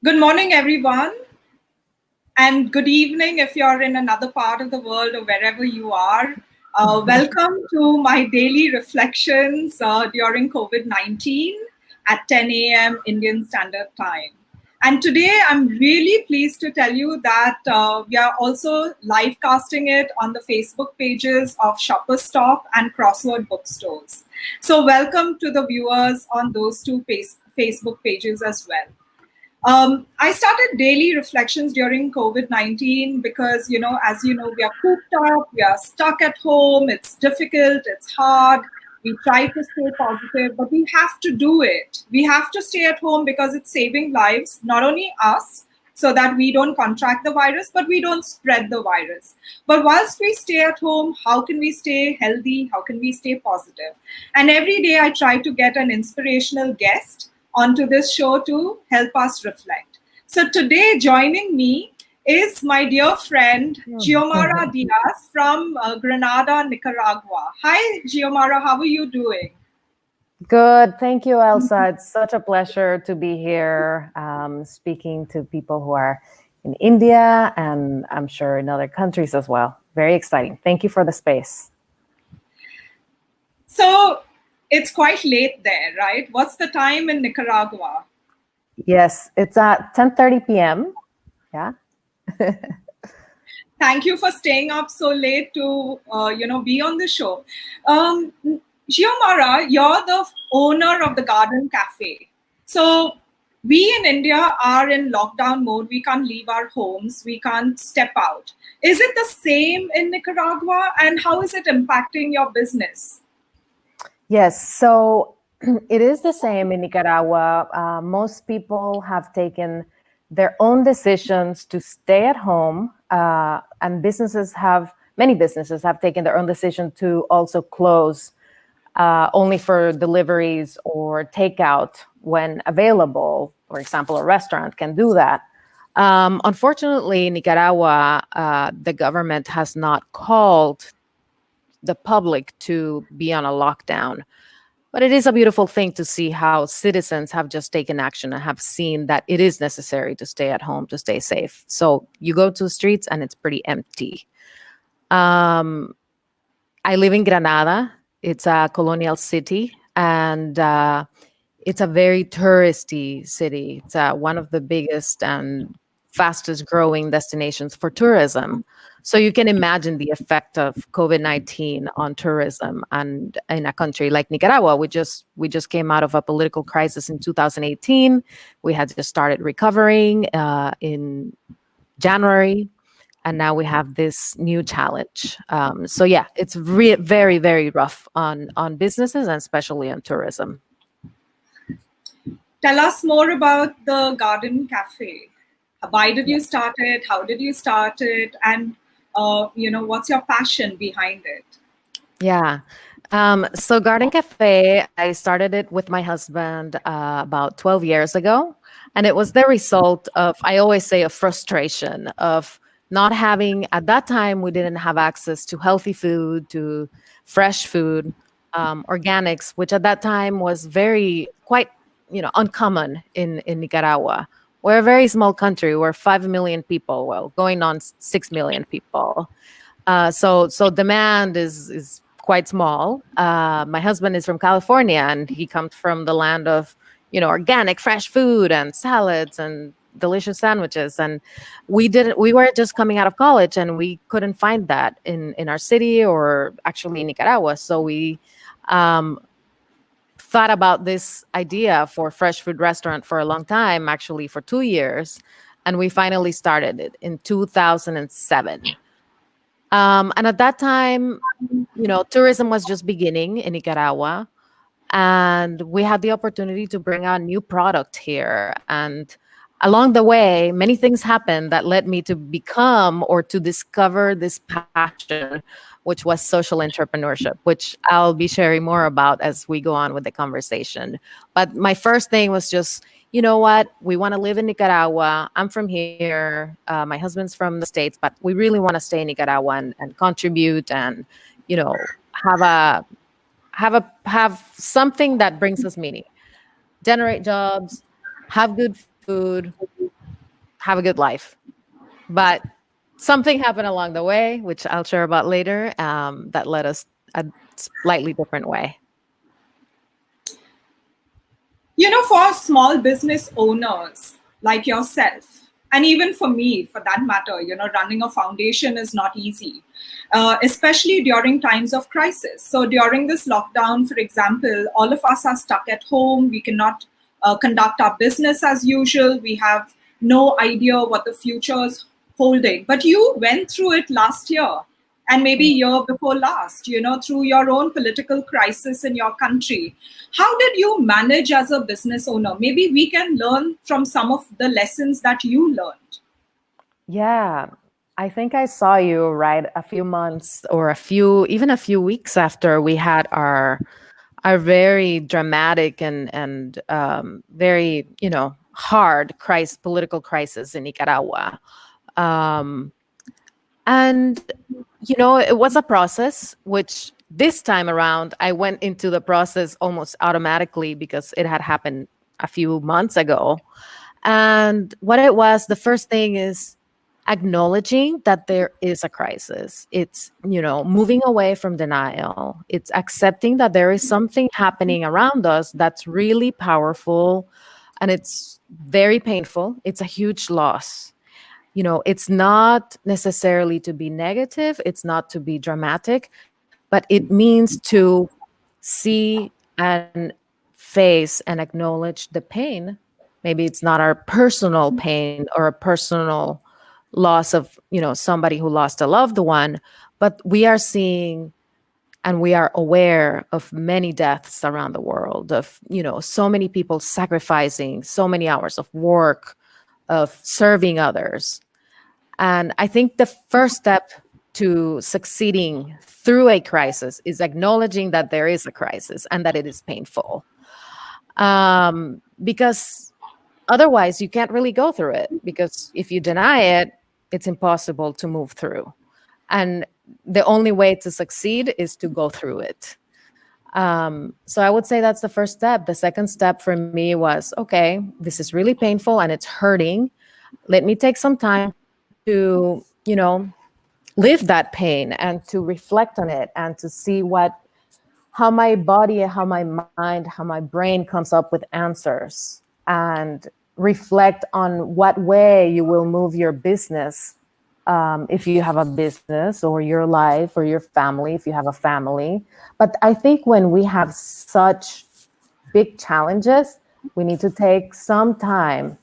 Good morning, everyone, and good evening if you're in another part of the world or wherever you are. Welcome to my daily reflections during COVID-19 at 10 a.m. Indian Standard Time. And today I'm really pleased to tell you that we are also live casting it on the Facebook pages of ShoppersStop and Crossword Bookstores. So welcome to the viewers on those two Facebook pages as well. I started daily reflections during COVID-19 because, as you know, we are cooped up, we are stuck at home, it's difficult, it's hard. We try to stay positive, but we have to do it. We have to stay at home because it's saving lives, not only us, so that we don't contract the virus, but we don't spread the virus. But whilst we stay at home, how can we stay healthy? How can we stay positive? And every day I try to get an inspirational guest onto this show to help us reflect. So today joining me is my dear friend, Xiomara Diaz from Granada, Nicaragua. Hi, Xiomara, how are you doing? Good. Thank you, Elsa. It's such a pleasure to be here speaking to people who are in India and I'm sure in other countries as well. Very exciting. Thank you for the space. So it's quite late there, right? What's the time in Nicaragua? Yes, it's at 10:30 p.m. Yeah. Thank you for staying up so late to, be on the show. Xiomara, you're the owner of the Garden Cafe. So we in India are in lockdown mode. We can't leave our homes. We can't step out. Is it the same in Nicaragua? And how is it impacting your business? Yes, so it is the same in Nicaragua. Most people have taken their own decisions to stay at home, and many businesses have taken their own decision to also close only for deliveries or takeout when available. For example, a restaurant can do that. Unfortunately, Nicaragua, the government has not called the public to be on a lockdown. But it is a beautiful thing to see how citizens have just taken action and have seen that it is necessary to stay at home, to stay safe. So you go to the streets and it's pretty empty. I live in Granada. It's a colonial city and it's a very touristy city. It's one of the biggest and fastest growing destinations for tourism. So you can imagine the effect of COVID-19 on tourism, and in a country like Nicaragua, we just came out of a political crisis in 2018. We had just started recovering in January, and now we have this new challenge. So yeah, it's very, very rough on businesses and especially on tourism. Tell us more about the Garden Cafe. Why did you start it? How did you start it? And what's your passion behind it? Yeah. So Garden Cafe, I started it with my husband about 12 years ago. And it was the result of, I always say, a frustration of not having, at that time, we didn't have access to healthy food, to fresh food, organics, which at that time was quite uncommon in Nicaragua. We're a very small country. We're 5 million people, well, going on 6 million people. So demand is quite small. My husband is from California, and he comes from the land of, organic, fresh food and salads and delicious sandwiches. And we were just coming out of college, and we couldn't find that in our city or actually in Nicaragua. So we thought about this idea for fresh food restaurant for a long time, actually for 2 years. And we finally started it in 2007. And at that time, tourism was just beginning in Nicaragua. And we had the opportunity to bring a new product here. And along the way, many things happened that led me to become or to discover this passion, which was social entrepreneurship, which I'll be sharing more about as we go on with the conversation. But my first thing was just, you know what? We want to live in Nicaragua. I'm from here. My husband's from the States, but we really want to stay in Nicaragua and contribute and, have something that brings us meaning, generate jobs, have good food, have a good life. But something happened along the way, which I'll share about later, that led us a slightly different way. For small business owners like yourself, and even for me, for that matter, running a foundation is not easy, especially during times of crisis. So during this lockdown, for example, all of us are stuck at home. We cannot conduct our business as usual. We have no idea what the future is holding. But you went through it last year and maybe year before last, through your own political crisis in your country. How did you manage as a business owner? Maybe we can learn from some of the lessons that you learned. Yeah, I think I saw you right a few months or even a few weeks after we had our very dramatic and very hard political crisis in Nicaragua. And it was a process, which this time around I went into the process almost automatically because it had happened a few months ago. And what it was, the first thing is acknowledging that there is a crisis. It's, moving away from denial. It's accepting that there is something happening around us that's really powerful and it's very painful. It's a huge loss. It's not necessarily to be negative, it's not to be dramatic, but it means to see and face and acknowledge the pain. Maybe it's not our personal pain or a personal loss of, somebody who lost a loved one, but we are seeing and we are aware of many deaths around the world, of, so many people sacrificing so many hours of work, of serving others. And I think the first step to succeeding through a crisis is acknowledging that there is a crisis and that it is painful. Because otherwise you can't really go through it, because if you deny it, it's impossible to move through. And the only way to succeed is to go through it. So I would say that's the first step. The second step for me was, okay, this is really painful and it's hurting. Let me take some time to, live that pain and to reflect on it and to see how my body, how my mind, how my brain comes up with answers, and reflect on what way you will move your business, if you have a business, or your life, or your family, if you have a family. But I think when we have such big challenges, we need to take some time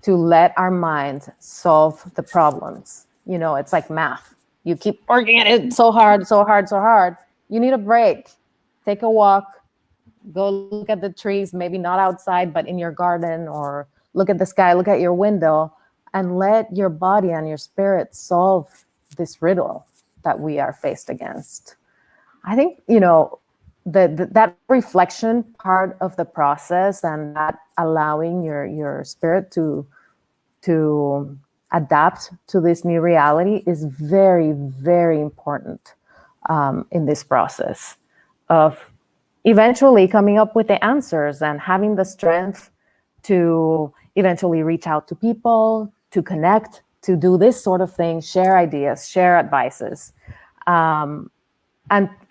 to let our mind solve the problems. It's like math. You keep working at it so hard, so hard, so hard. You need a break. Take a walk. Go look at the trees, maybe not outside, but in your garden, or look at the sky, look at your window, and let your body and your spirit solve this riddle that we are faced against. I think, that reflection part of the process, and that allowing your spirit to adapt to this new reality is very, very important, in this process of eventually coming up with the answers and having the strength to eventually reach out to people, to connect, to do this sort of thing, share ideas, share advices, and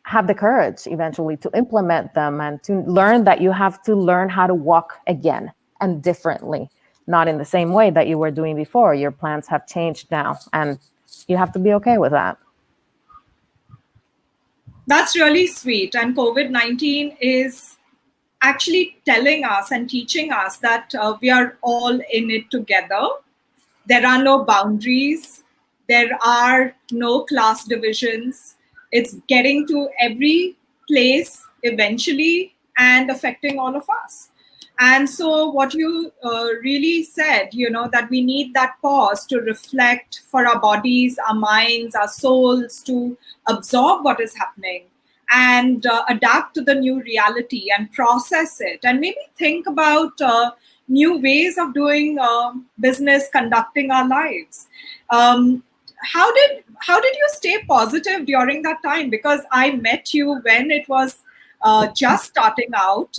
have the courage eventually to implement them, and to learn that you have to learn how to walk again and differently, not in the same way that you were doing before. Your plans have changed now, and you have to be okay with that. That's really sweet. And COVID-19 is actually telling us and teaching us that we are all in it together. There are no boundaries. There are no class divisions. It's getting to every place eventually and affecting all of us. And so what you really said, that we need that pause to reflect, for our bodies, our minds, our souls to absorb what is happening and adapt to the new reality and process it, and maybe think about new ways of doing business, conducting our lives. How did you stay positive during that time? Because I met you when it was just starting out.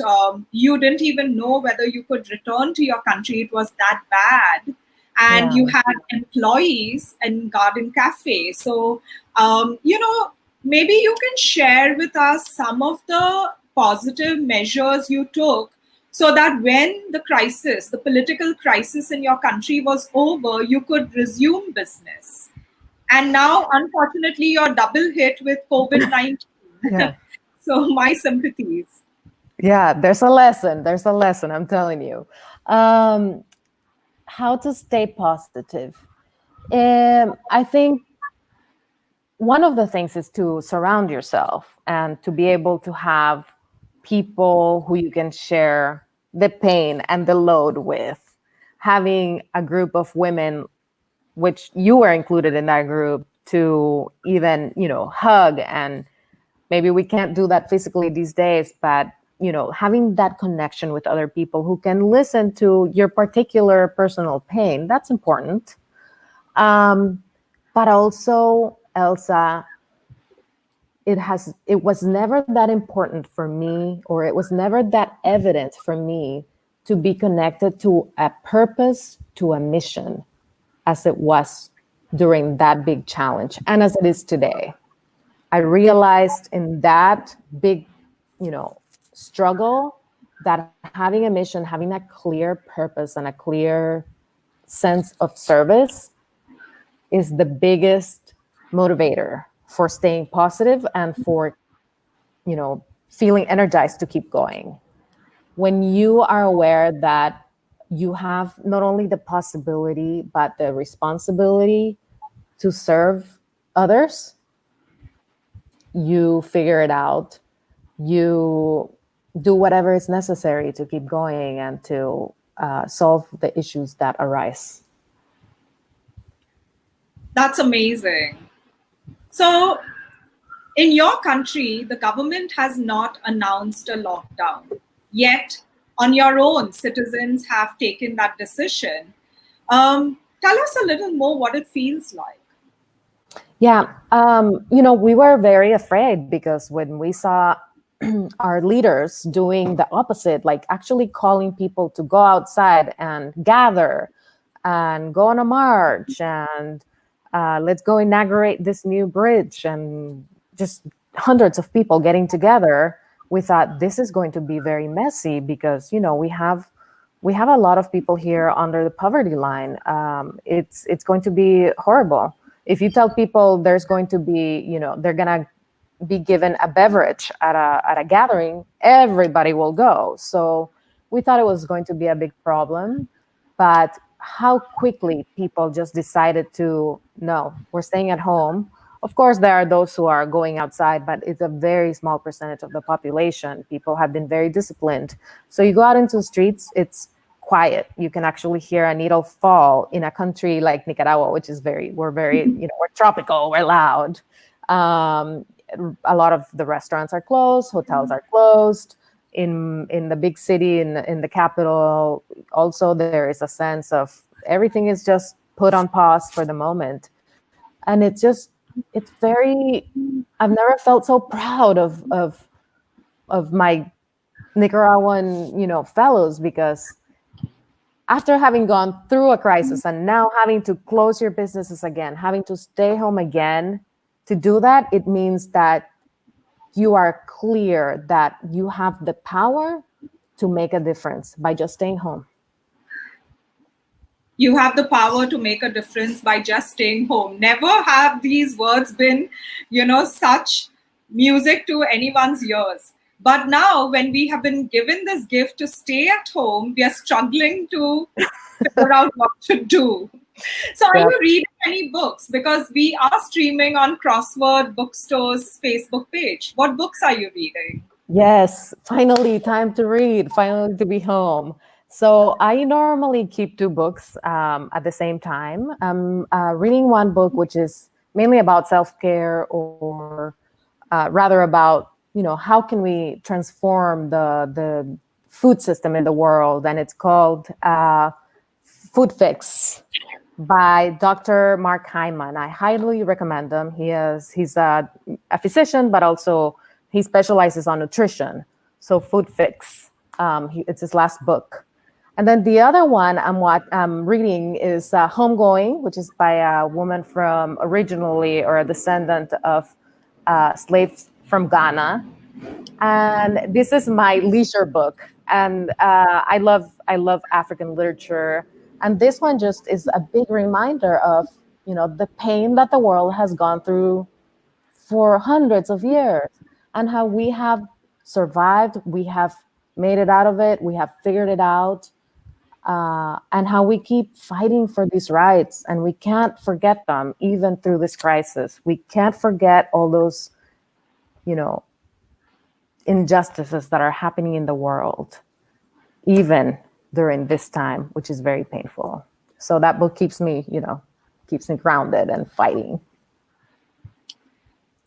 You didn't even know whether you could return to your country. It was that bad. and you Yeah. had employees in Garden Cafe. So, maybe you can share with us some of the positive measures you took so that when the crisis, the political crisis in your country was over, you could resume business. And now, unfortunately, you're double hit with COVID-19. Yeah. So, my sympathies. Yeah, there's a lesson. There's a lesson, I'm telling you. Um, how to stay positive. I think one of the things is to surround yourself and to be able to have people who you can share the pain and the load with. Having a group of women, which you were included in that group, to even, hug. And maybe we can't do that physically these days, but having that connection with other people who can listen to your particular personal pain, that's important. But also, Elsa, it was never that important for me, or it was never that evident for me to be connected to a purpose, to a mission, as it was during that big challenge and as it is today. I realized in that big, struggle, that having a mission, having a clear purpose and a clear sense of service is the biggest motivator for staying positive and for, feeling energized to keep going. When you are aware that you have not only the possibility, but the responsibility to serve others, you figure it out. You do whatever is necessary to keep going and to solve the issues that arise. That's amazing. So, in your country, the government has not announced a lockdown. Yet, on your own, citizens have taken that decision. Tell us a little more what it feels like. Yeah, we were very afraid because when we saw our leaders doing the opposite, like actually calling people to go outside and gather and go on a march and let's go inaugurate this new bridge, and just hundreds of people getting together, we thought this is going to be very messy because we have a lot of people here under the poverty line. It's going to be horrible. If you tell people there's going to be, they're gonna be given a beverage at a gathering, everybody will go. So we thought it was going to be a big problem, but how quickly people just decided to, no, we're staying at home. Of course, there are those who are going outside, but it's a very small percentage of the population. People have been very disciplined. So you go out into the streets, it's quiet. You can actually hear a needle fall in a country like Nicaragua, which is we're very, we're tropical, we're loud. A lot of the restaurants are closed, hotels are closed. In the big city, in the capital, also there is a sense of everything is just put on pause for the moment. And it's very, I've never felt so proud of my Nicaraguan, fellows, because after having gone through a crisis and now having to close your businesses again, having to stay home again, to do that, it means that you are clear that you have the power to make a difference by just staying home. You have the power to make a difference by just staying home. Never have these words been, such music to anyone's ears. But now, when we have been given this gift to stay at home, we are struggling to figure out what to do. So, are you reading any books? Because we are streaming on Crossword, Bookstores, Facebook page. What books are you reading? Yes, finally, time to read, finally to be home. So I normally keep two books at the same time. I'm reading one book which is mainly about self-care, or rather about, how can we transform the food system in the world, and it's called Food Fix by Dr. Mark Hyman. I highly recommend him. He's a physician, but also he specializes on nutrition. So Food Fix, it's his last book. And then the other one I'm reading is Homegoing, which is by a woman from originally or a descendant of slaves from Ghana. And this is my leisure book. And I love African literature. And this one just is a big reminder of, the pain that the world has gone through for hundreds of years and how we have survived, we have made it out of it, we have figured it out, and how we keep fighting for these rights. And we can't forget them even through this crisis. We can't forget all those, injustices that are happening in the world, even during this time, which is very painful. So that book keeps me grounded and fighting.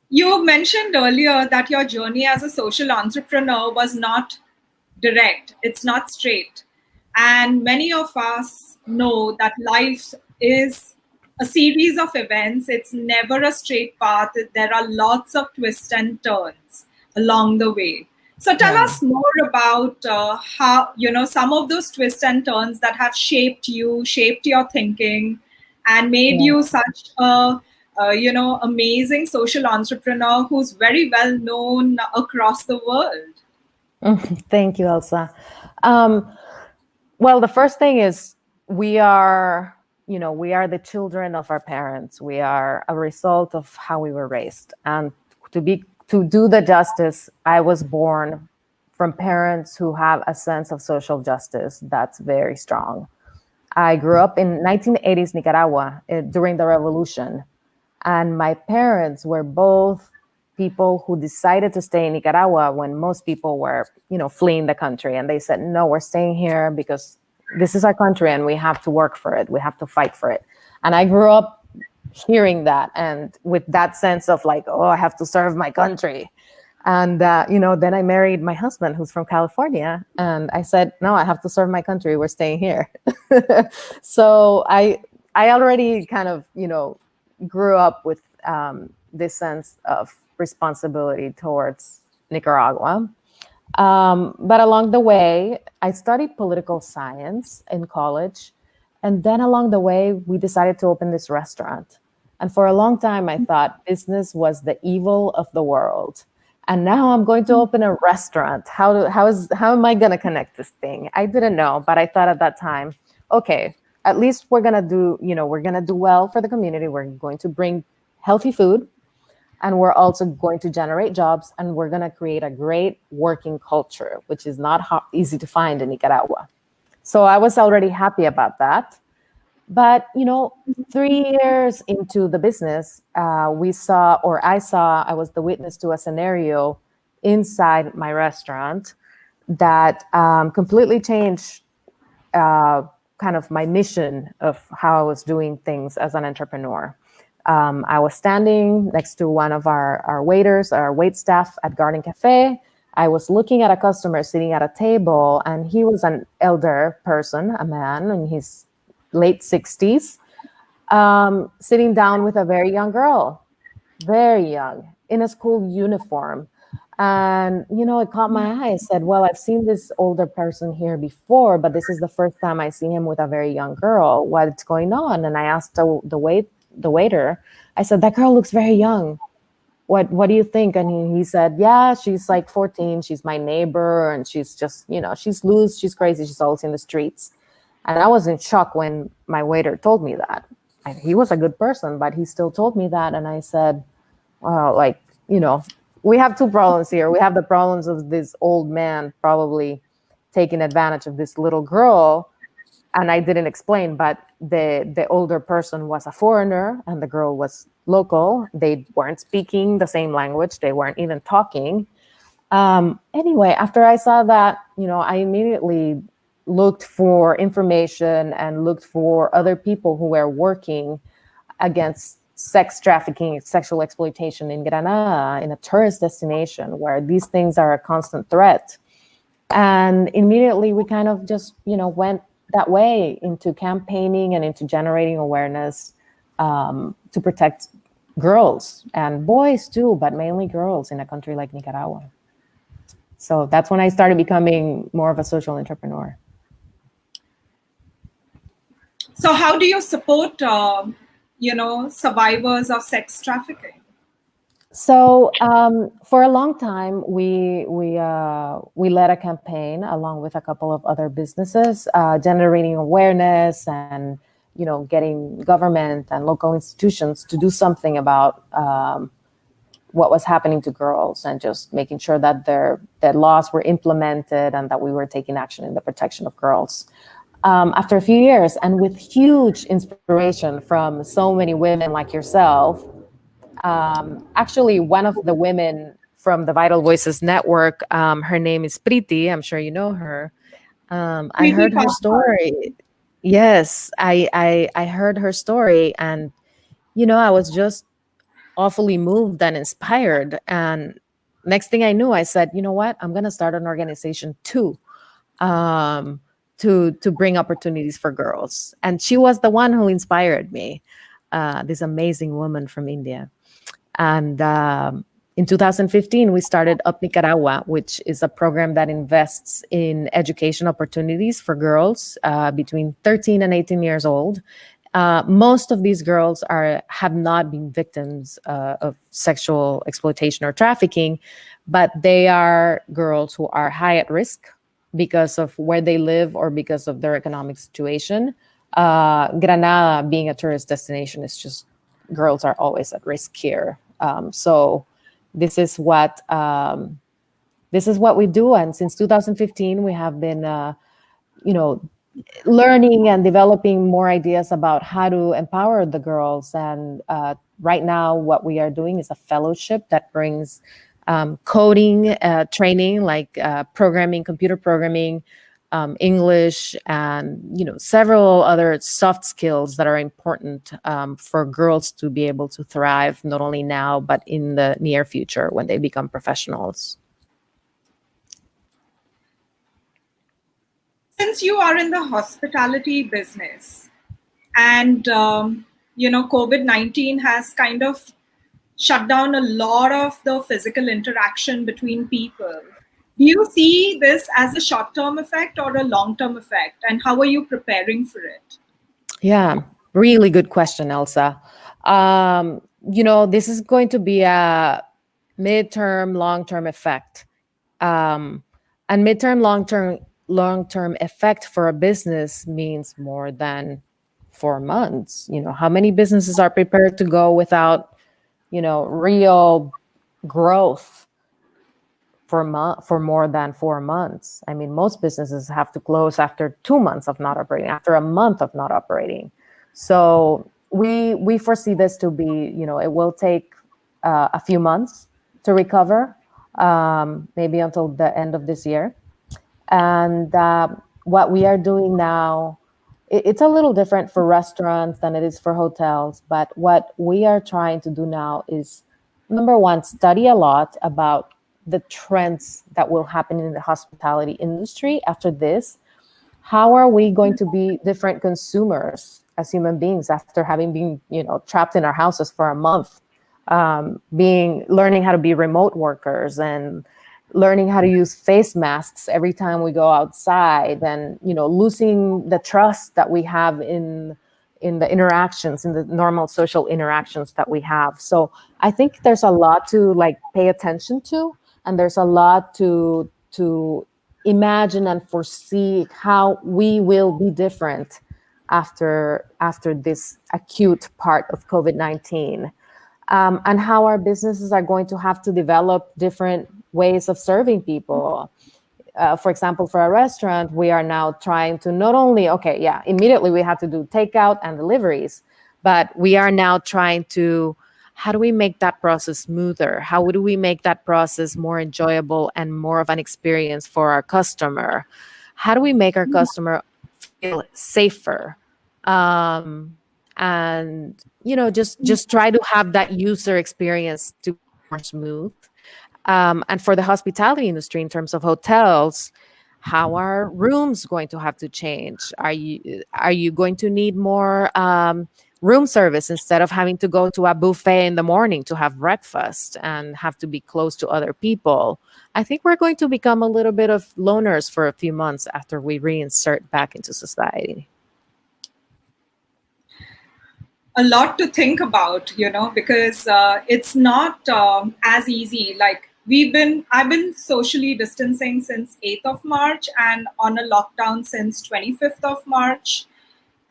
You mentioned earlier that your journey as a social entrepreneur was not direct, it's not straight. And many of us know that life is a series of events, it's never a straight path. There are lots of twists and turns along the way. So tell us more about how, some of those twists and turns that have shaped you, shaped your thinking, and made you such a amazing social entrepreneur who's very well known across the world. Thank you, Elsa. Well, the first thing is we are the children of our parents. We are a result of how we were raised. And to do the justice, I was born from parents who have a sense of social justice that's very strong. I grew up in 1980s Nicaragua during the revolution. And my parents were both people who decided to stay in Nicaragua when most people were, fleeing the country. And they said, no, we're staying here because this is our country and we have to work for it. We have to fight for it. And I grew up hearing that and with that sense of like, oh, I have to serve my country. And, then I married my husband, who's from California. And I said, no, I have to serve my country. We're staying here. So I already kind of, grew up with this sense of responsibility towards Nicaragua. But along the way, I studied political science in college. And then along the way, we decided to open this restaurant. And for a long time, I thought business was the evil of the world. And now I'm going to open a restaurant. How am I going to connect this thing? I didn't know, but I thought at that time, okay, at least we're going to do well for the community. We're going to bring healthy food, and we're also going to generate jobs, and we're going to create a great working culture, which is not easy to find in Nicaragua. So I was already happy about that. But, 3 years into the business, I was the witness to a scenario inside my restaurant that completely changed kind of my mission of how I was doing things as an entrepreneur. I was standing next to one of our waiters, our wait staff at Garden Cafe. I was looking at a customer sitting at a table, and he was an elder person, a man in his late 60s, sitting down with a very young girl, very young, in a school uniform. And, it caught my eye. I said, well, I've seen this older person here before, but this is the first time I see him with a very young girl. What's going on? And I asked the waiter, I said, that girl looks very young. What do you think? And he said, yeah, she's like 14. She's my neighbor. And she's just, she's loose. She's crazy. She's always in the streets. And I was in shock when my waiter told me that. He was a good person, but he still told me that. And I said, well, we have two problems here. We have the problems of this old man probably taking advantage of this little girl. And I didn't explain, but the older person was a foreigner and the girl was local. They weren't speaking the same language. They weren't even talking. Anyway, after I saw that, I immediately looked for information and looked for other people who were working against sex trafficking, sexual exploitation in Granada, in a tourist destination where these things are a constant threat. And immediately we kind of just, went that way into campaigning and into generating awareness to protect girls and boys too, but mainly girls in a country like Nicaragua. So that's when I started becoming more of a social entrepreneur. So how do you support, survivors of sex trafficking? So for a long time, we led a campaign along with a couple of other businesses, generating awareness and getting government and local institutions to do something about what was happening to girls, and just making sure that their laws were implemented and that we were taking action in the protection of girls. After a few years, and with huge inspiration from so many women like yourself, actually, one of the women from the Vital Voices Network, her name is Priti. I'm sure you know her. I Really heard her powerful. story. Yes, I heard her story, and I was just awfully moved and inspired. And next thing I knew, I said, you know what, I'm going to start an organization too, um, to bring opportunities for girls. And she was the one who inspired me. This amazing woman from India. And in 2015, we started Up Nicaragua, which is a program that invests in education opportunities for girls between 13 and 18 years old. Most of these girls have not been victims of sexual exploitation or trafficking, but they are girls who are high at risk because of where they live or because of their economic situation. Granada being a tourist destination, is just, girls are always at risk here. So this is what we do, and since 2015 we have been, learning and developing more ideas about how to empower the girls. And right now, what we are doing is a fellowship that brings coding training, like programming, computer programming, English, and several other soft skills that are important for girls to be able to thrive, not only now but in the near future when they become professionals. Since you are in the hospitality business, and COVID-19 has kind of shut down a lot of the physical interaction between people, do you see this as a short-term effect or a long-term effect, and how are you preparing for it? Yeah, really good question, Elsa. This is going to be a midterm, long-term effect. And midterm, long-term effect for a business means more than 4 months. How many businesses are prepared to go without, real growth for more than 4 months? I mean, most businesses have to close after 2 months of not operating, after a month of not operating. So we foresee this to be, it will take a few months to recover, maybe until the end of this year. And what we are doing now, it's a little different for restaurants than it is for hotels. But what we are trying to do now is, number one, study a lot about the trends that will happen in the hospitality industry after this. How are we going to be different consumers as human beings after having been, trapped in our houses for a month, learning how to be remote workers and learning how to use face masks every time we go outside, and losing the trust that we have in the interactions, in the normal social interactions that we have. So I think there's a lot to pay attention to, and there's a lot to imagine and foresee how we will be different after this acute part of COVID-19. And how our businesses are going to have to develop different ways of serving people. For example, for a restaurant, we are now trying to not only, immediately we have to do takeout and deliveries, but we are now trying to, how do we make that process smoother? How do we make that process more enjoyable and more of an experience for our customer? How do we make our customer feel safer? And just try to have that user experience to be more smooth. And for the hospitality industry, in terms of hotels, how are rooms going to have to change? Are you going to need more room service instead of having to go to a buffet in the morning to have breakfast and have to be close to other people? I think we're going to become a little bit of loners for a few months after we reinsert back into society. a lot to think about, because it's not as easy. Like I've been socially distancing since 8th of March and on a lockdown since 25th of March.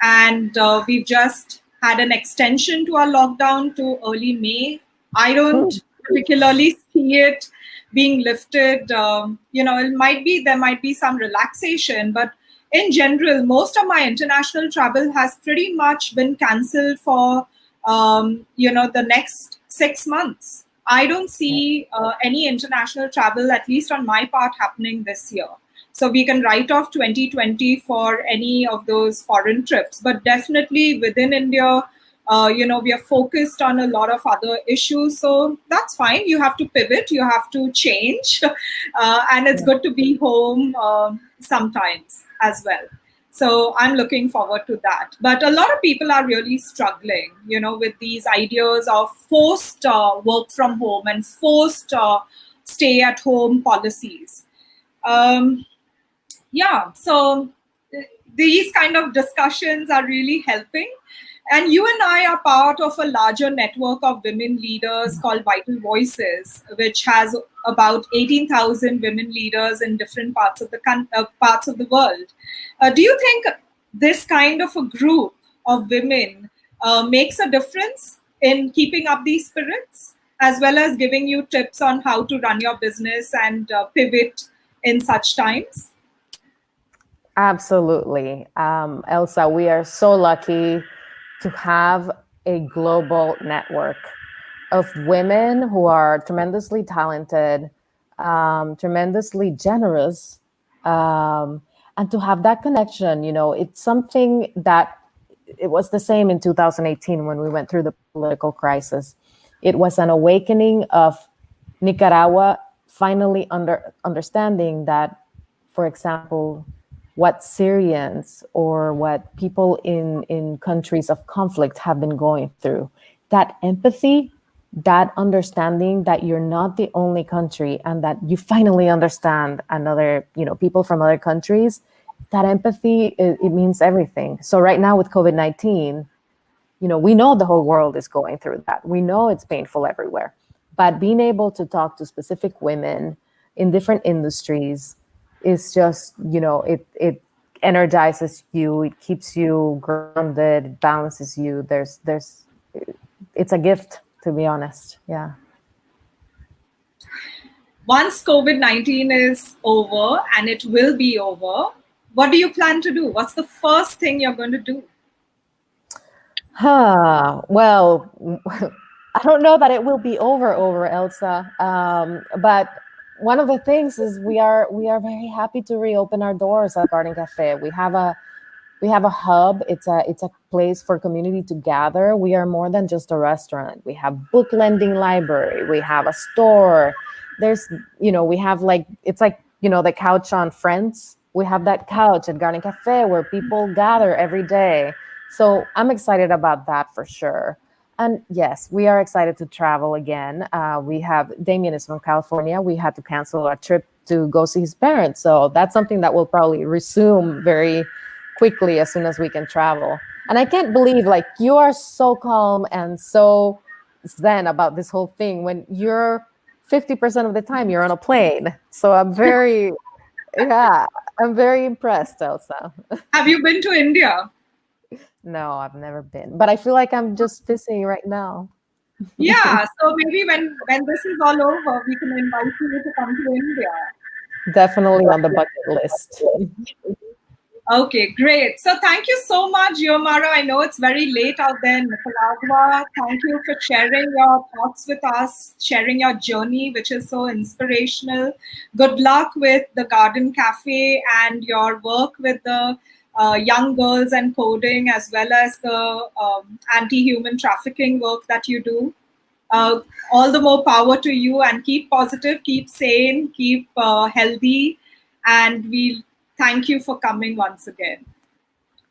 And we've just had an extension to our lockdown to early May. I don't particularly see it being lifted. There might be some relaxation, but in general, most of my international travel has pretty much been cancelled for the next 6 months. I don't see any international travel, at least on my part, happening this year. So we can write off 2020 for any of those foreign trips, but definitely within India, we are focused on a lot of other issues. So that's fine. You have to pivot, you have to change, and it's good to be home sometimes as well. So I'm looking forward to that. But a lot of people are really struggling, with these ideas of forced work from home and forced stay at home policies. Um, yeah, so these kind of discussions are really helping. And you and I are part of a larger network of women leaders called Vital Voices, which has about 18,000 women leaders in different parts of the world. Do you think this kind of a group of women makes a difference in keeping up these spirits, as well as giving you tips on how to run your business and pivot in such times? Absolutely. Elsa, we are so lucky to have a global network of women who are tremendously talented, tremendously generous, and to have that connection. It's something that it was the same in 2018 when we went through the political crisis. It was an awakening of Nicaragua finally understanding that, for example, what Syrians or what people in countries of conflict have been going through. That empathy, that understanding that you're not the only country and that you finally understand another, people from other countries, that empathy, it means everything. So right now with COVID-19, we know the whole world is going through that. We know it's painful everywhere. But being able to talk to specific women in different industries is just, it energizes you, it keeps you grounded, it balances you. It's a gift, to be honest. Yeah. Once COVID-19 is over, and it will be over, what do you plan to do? What's the first thing you're going to do? Well, I don't know that it will be over, Elsa. But one of the things is we are very happy to reopen our doors at Garden Cafe. We have a hub. It's a place for community to gather. We are more than just a restaurant. We have book lending library. We have a store. There's, we have it's like, the couch on Friends. We have that couch at Garden Cafe where people gather every day. So I'm excited about that for sure. And yes, we are excited to travel again. Damien is from California. We had to cancel our trip to go see his parents. So that's something that will probably resume very quickly as soon as we can travel. And I can't believe you are so calm and so zen about this whole thing when you're 50% of the time you're on a plane. So I'm very impressed, Elsa. Have you been to India? No, I've never been, but I feel like I'm just visiting right now. Yeah, so maybe when this is all over, we can invite you to come to India. Definitely on the bucket list. Okay, great. So thank you so much, Xiomara. I know it's very late out there in Nicaragua. Thank you for sharing your thoughts with us, sharing your journey, which is so inspirational. Good luck with the Garden Cafe and your work with the young girls and coding, as well as the anti-human trafficking work that you do. All the more power to you, and keep positive, keep sane, keep healthy, and we thank you for coming once again.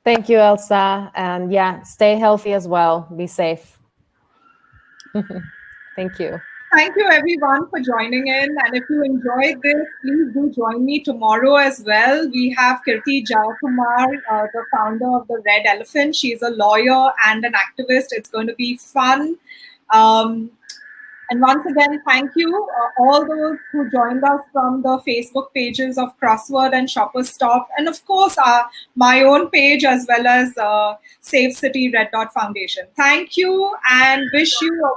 Thank you, Elsa. And yeah, stay healthy as well. Be safe. Thank you. Thank you everyone for joining in. And if you enjoyed this, please do join me tomorrow as well. We have Kirti Jayakumar, the founder of the Red Elephant. She's a lawyer and an activist. It's going to be fun. And once again, thank you all those who joined us from the Facebook pages of Crossword and ShoppersStop, and of course my own page as well as Safecity Red Dot Foundation. Thank you and wish you a